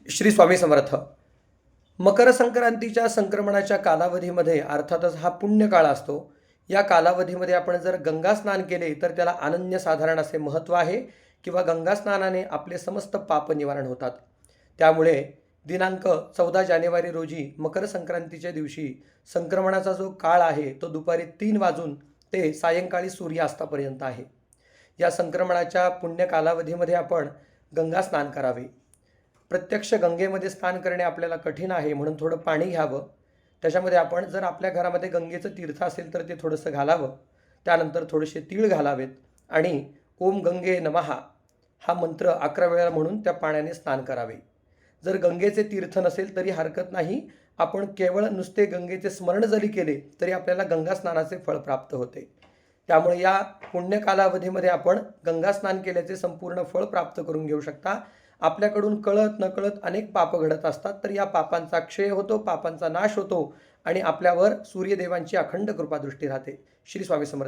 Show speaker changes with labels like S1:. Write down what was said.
S1: श्री स्वामी समर्थ. मकर संक्रांतीच्या संक्रमणाच्या कालावधीमध्ये अर्थातच हा पुण्यकाळ असतो. या कालावधीमध्ये आपण जर गंगा स्नान केले तर त्याला अनन्यसाधारण असे महत्त्व आहे किंवा गंगा स्नानाने आपले समस्त पाप निवारण होतात. त्यामुळे दिनांक 14 जानेवारी रोजी मकर संक्रांतीच्या दिवशी संक्रमणाचा जो काळ आहे तो दुपारी 3 वाजून ते सायंकाळी सूर्यास्तापर्यंत आहे. या संक्रमणाच्या पुण्य कालावधीमध्ये आपण गंगा स्नान करावे. प्रत्यक्ष गंगेमध्ये स्नान करणे आपल्याला कठीण आहे, म्हणून थोडं पाणी घ्यावं. त्याच्यामध्ये आपण जर आपल्या घरामध्ये गंगेचं तीर्थ असेल तर ते थोडंसं घालावं. त्यानंतर थोडेसे तीळ घालावेत आणि ओम गंगे नमः हा मंत्र 11 वेळा म्हणून त्या पाण्याने स्नान करावे. जर गंगेचे तीर्थ नसेल तरी हरकत नाही, आपण केवळ नुसते गंगेचे स्मरण जरी केले तरी आपल्याला गंगा स्नानाचे फळ प्राप्त होते. त्यामुळे या पुण्य कालावधीमध्ये आपण गंगा स्नान केल्याचे संपूर्ण फळ प्राप्त करून घेऊ शकता. आपल्याकडून कळत नकळत अनेक पाप घडत असतात, तर या पापांचा क्षय होतो, पापांचा नाश होतो आणि आपल्यावर सूर्यदेवांची अखंड कृपादृष्टी राहते. श्री स्वामी समर्थ.